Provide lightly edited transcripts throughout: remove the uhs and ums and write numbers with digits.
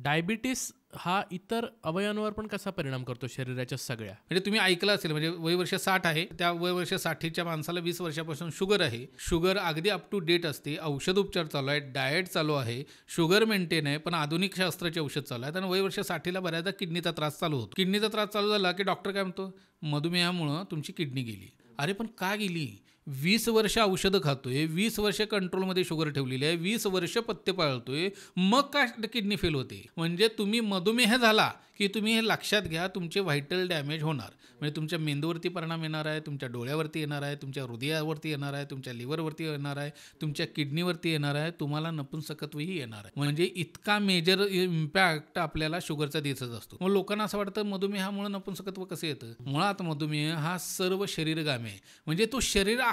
Diabetes हा इतर अवयवांवर पण कसा परिणाम करतो शरीराच्या सगळ्या? म्हणजे तुम्ही ऐकलं असेल, म्हणजे वयवर्ष 60 आहे, त्या वयवर्ष 60च्या माणसाला 20 वर्षापासून शुगर आहे. शुगर अगदी अप टू डेट असते. औषध उपचार चालू आहे, डाएट चालू आहे, शुगर मेंटेन आहे, पण आधुनिक शास्त्राचे औषध चालू आहेत. आणि वयवर्ष 60ला बऱ्याचदा किडनीचा त्रास चालू होतो. किडनीचा त्रास चालू झाला की डॉक्टर काय म्हणतो, मधुमेहामुळं तुमची किडनी गेली. अरे पण का गेली? 20 वर्ष औषधं खातोय, 20 वर्ष कंट्रोलमध्ये शुगर ठेवलेली आहे, 20 वर्ष पथ्य पाळतोय, मग का किडनी फेल होते? म्हणजे तुम्ही मधुमेह झाला की तुम्ही हे लक्षात घ्या, तुमचे व्हायटल डॅमेज होणार. म्हणजे तुमच्या मेंदूवरती परिणाम येणार आहे, तुमच्या डोळ्यावरती येणार आहे, तुमच्या हृदयावरती येणार आहे, तुमच्या लिव्हरवरती येणार आहे, तुमच्या किडनीवरती येणार आहे, तुम्हाला नपुंसकत्वही येणार आहे. म्हणजे इतका मेजर इम्पॅक्ट आपल्याला शुगरचा दिसत असतो. मग लोकांना असं वाटतं मधुमेहामुळे नपुंसकत्व कसं येतं? मुळात मधुमेह हा सर्व शरीरगामी आहे. म्हणजे तो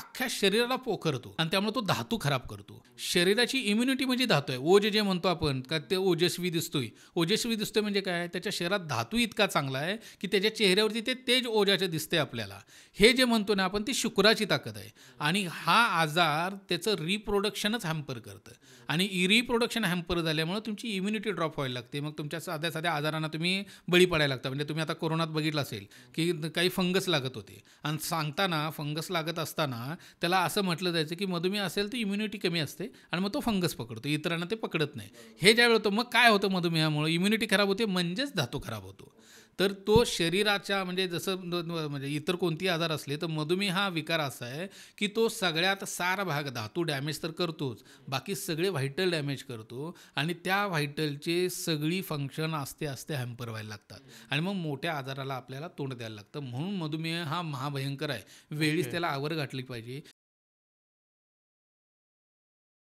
अख्ख्या शरीराला पोखरतो आणि त्यामुळे तो धातू खराब करतो. शरीराची इम्युनिटी म्हणजे धातू आहे. ओज जे म्हणतो आपण का ते ओजस्वी दिसतोय. ओजस्वी दिसतोय म्हणजे काय? त्याच्या शरीरात धातू इतका चांगला आहे की त्याच्या चेहऱ्यावरती ते तेज ओजाचे दिसते आपल्याला. हे जे म्हणतो ना आपण, ती शुक्राची ताकद आहे. आणि हा आजार त्याचं रिप्रोडक्शनच हॅम्पर करतं. आणि रिप्रोडक्शन हॅम्पर झाल्यामुळे तुमची इम्युनिटी ड्रॉप व्हायला लागते. मग तुमच्या साध्या साध्या आजारांना तुम्ही बळी पडायला लागता. म्हणजे तुम्ही आता कोरोनात बघितलं असेल की काही फंगस लागत होते आणि सांगताना फंगस लागत असताना त्याला असं म्हटलं जायचं की मधुमेह असेल तर इम्युनिटी कमी असते आणि मग तो फंगस पकडतो, इतरांना ते पकडत नाही. हे ज्यावेळी होतं, मग काय होतं मधुमेहामुळे? इम्युनिटी खराब होते, म्हणजेच धातू खराब होतो. तर तो शरीराच्या म्हणजे जसं म्हणजे इतर कोणतेही आजार असले तर मधुमेह हा विकार असा आहे की तो सगळ्यात सारा भाग धातू डॅमेज तर करतोच, बाकी सगळे व्हायटल डॅमेज करतो आणि त्या व्हायटलचे सगळी फंक्शन आस्ते आस्ते हॅम्पर व्हायला लागतात आणि मग मोठ्या आजाराला आपल्याला तोंड द्यायला लागतं. म्हणून मधुमेह हा महाभयंकर आहे. वेळीच त्याला आवर घातली पाहिजे.